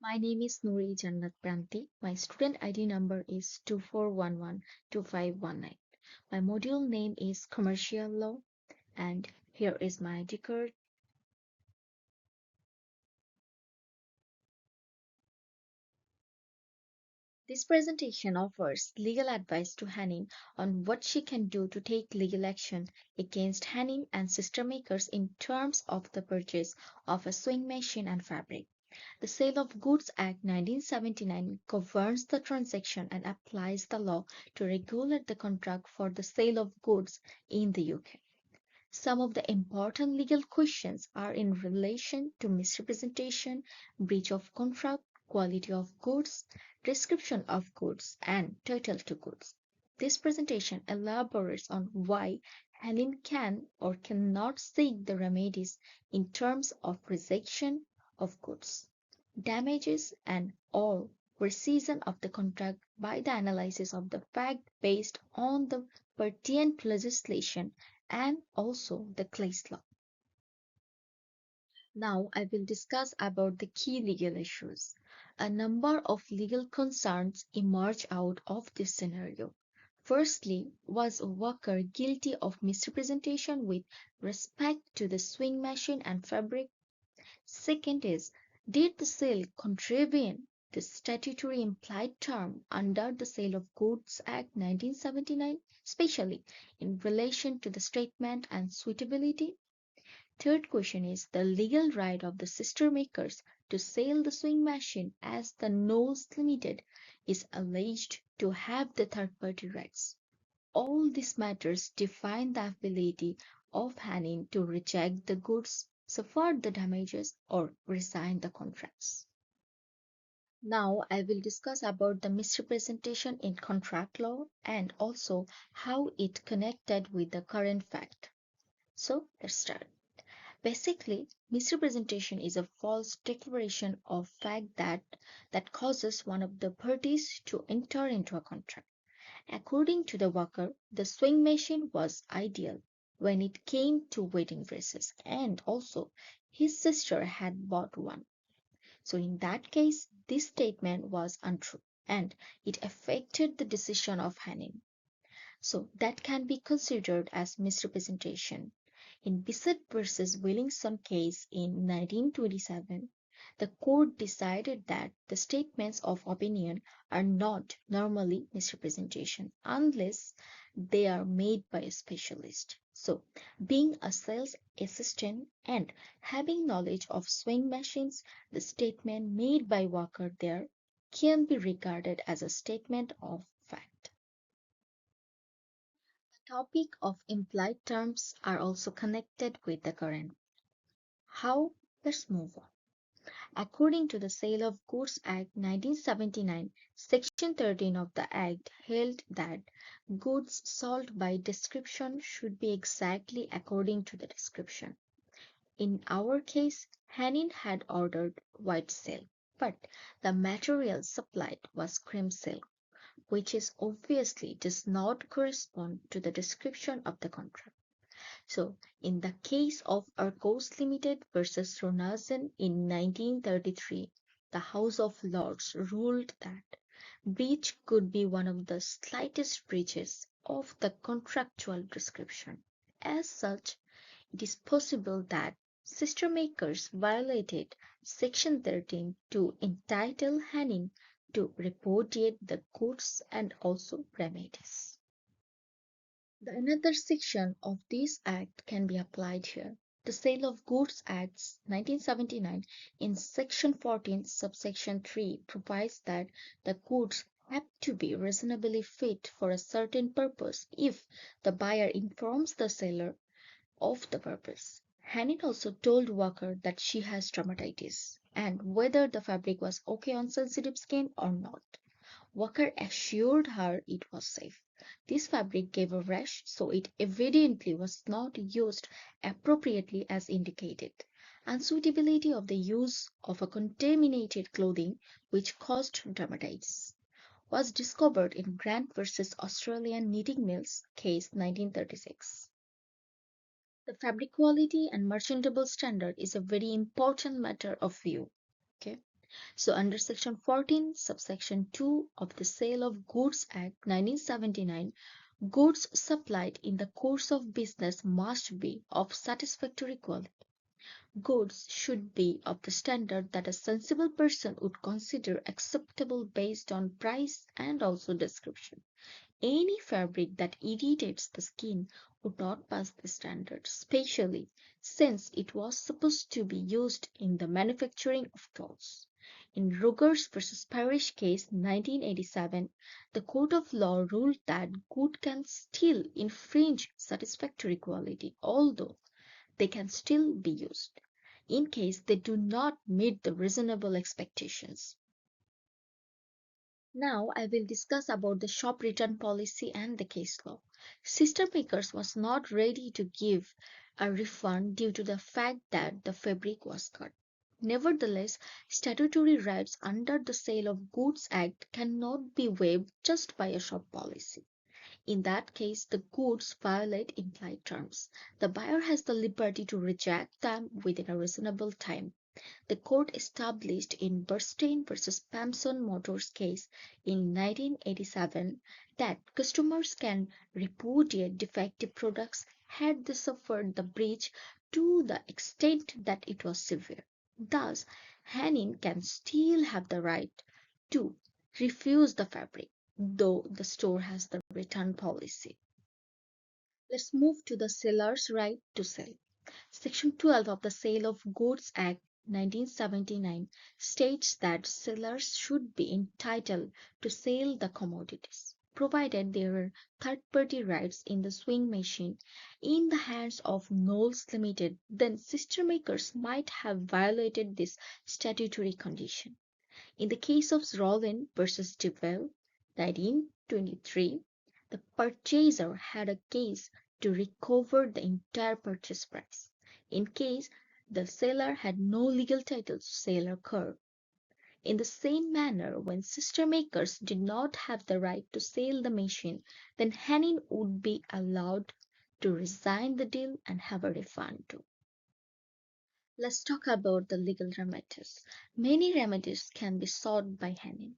My name is Noori Jannat Pranti. My student ID number is 24112519. My module name is Commercial Law, and here is my ID card. This presentation offers legal advice to Hanin on what she can do to take legal action against Hanin and sister makers in terms of the purchase of a sewing machine and fabric. The Sale of Goods Act 1979 governs the transaction and applies the law to regulate the contract for the sale of goods in the UK. Some of the important legal questions are in relation to misrepresentation, breach of contract, quality of goods, description of goods, and title to goods. This presentation elaborates on why Helen can or cannot seek the remedies in terms of rejection of goods, damages, and or rescission of the contract by the analysis of the fact based on the pertinent legislation and also the case law. Now I will discuss about the key legal issues. A number of legal concerns emerge out of this scenario. Firstly, was Walker guilty of misrepresentation with respect to the sewing machine and fabric? Second is, did the sale contravene the statutory implied term under the Sale of Goods Act 1979, especially in relation to the statement and suitability? Third question is the legal right of the sister makers to sell the sewing machine as the Knowles Limited is alleged to have the third party rights. All these matters define the ability of Hanin to reject the goods, suffer the damages, or resign the contracts. Now I will discuss about the misrepresentation in contract law and also how it connected with the current fact. So let's start. Basically, misrepresentation is a false declaration of fact that causes one of the parties to enter into a contract. According to the worker, the sewing machine was ideal when it came to wedding dresses, and also his sister had bought one. So, in that case, this statement was untrue and it affected the decision of Hanin. So, that can be considered as misrepresentation. In Bissett versus Williamson case in 1927, the court decided that the statements of opinion are not normally misrepresentation unless they are made by a specialist. So, being a sales assistant and having knowledge of sewing machines, the statement made by Walker there can be regarded as a statement of fact. The topic of implied terms are also connected with the current. How? Let's move on. According to the Sale of Goods Act 1979, Section 13 of the Act held that goods sold by description should be exactly according to the description. In our case, Hanin had ordered white silk, but the material supplied was cream silk, which is obviously does not correspond to the description of the contract. So, in the case of Arcos Limited versus Ronaldson in 1933, the House of Lords ruled that breach could be one of the slightest breaches of the contractual description. As such, it is possible that sister makers violated Section 13 to entitle Hanin to repudiate the goods and also remedies. The another section of this act can be applied here. The Sale of Goods Act 1979 in section 14 subsection 3 provides that the goods have to be reasonably fit for a certain purpose if the buyer informs the seller of the purpose. Hanin also told Walker that she has dermatitis and whether the fabric was okay on sensitive skin or not. Walker assured her it was safe. This fabric gave a rash, so it evidently was not used appropriately as indicated. Unsuitability of the use of a contaminated clothing which caused dermatitis was discovered in Grant versus Australian Knitting Mills case 1936. The fabric quality and merchantable standard is a very important matter of view. Okay. So, under Section 14, subsection 2 of the Sale of Goods Act 1979, goods supplied in the course of business must be of satisfactory quality. Goods should be of the standard that a sensible person would consider acceptable based on price and also description. Any fabric that irritates the skin would not pass the standard, especially since it was supposed to be used in the manufacturing of clothes. In Rogers versus Parrish case 1987, the court of law ruled that good can still infringe satisfactory quality, although they can still be used in case they do not meet the reasonable expectations. Now I will discuss about the shop return policy and the case law. Sister Makers was not ready to give a refund due to the fact that the fabric was cut. Nevertheless, statutory rights under the Sale of Goods Act cannot be waived just by a shop policy. In that case, the goods violate implied terms. The buyer has the liberty to reject them within a reasonable time. The court established in Burstein versus Pamson Motors case in 1987 that customers can repudiate defective products had they suffered the breach to the extent that it was severe. Thus, Hanin can still have the right to refuse the fabric, though the store has the return policy. Let's move to the seller's right to sell. Section 12 of the Sale of Goods Act 1979 states that sellers should be entitled to sell the commodities, provided there are third-party rights in the sewing machine in the hands of Knowles Limited. Then sister makers might have violated this statutory condition. In the case of Rollin versus Deville, 1923, the purchaser had a case to recover the entire purchase price, in case the seller had no legal title to sell or cur. In the same manner, when sister makers did not have the right to sell the machine, then Hanin would be allowed to resign the deal and have a refund too. Let's talk about the legal remedies. Many remedies can be sought by Hanin.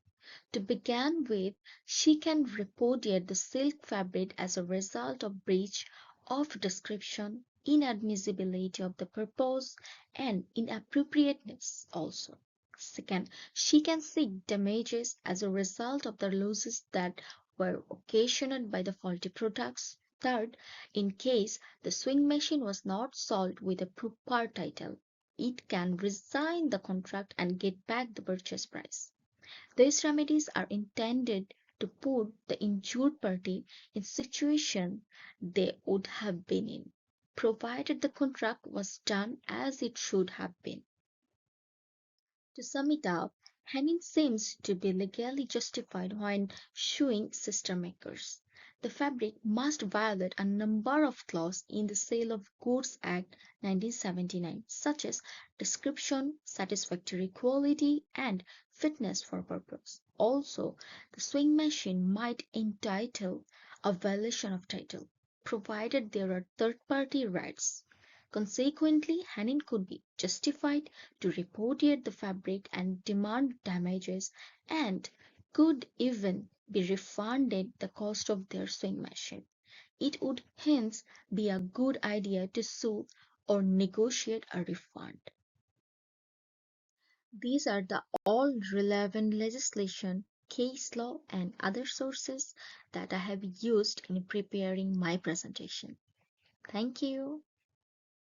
To begin with, she can repudiate the silk fabric as a result of breach of description, inadmissibility of the purpose, and inappropriateness also. Second, she can seek damages as a result of the losses that were occasioned by the faulty products. Third, in case the sewing machine was not sold with a proper title, it can resign the contract and get back the purchase price. These remedies are intended to put the injured party in situation they would have been in, provided the contract was done as it should have been. To sum it up, Henning seems to be legally justified when suing sister makers. The fabric must violate a number of clauses in the Sale of Goods Act 1979, such as description, satisfactory quality, and fitness for purpose. Also, the sewing machine might entitle a violation of title, provided there are third-party rights. Consequently, Hanin could be justified to repudiate the fabric and demand damages, and could even be refunded the cost of their sewing machine. It would hence be a good idea to sue or negotiate a refund. These are the all relevant legislation, case law, and other sources that I have used in preparing my presentation. Thank you.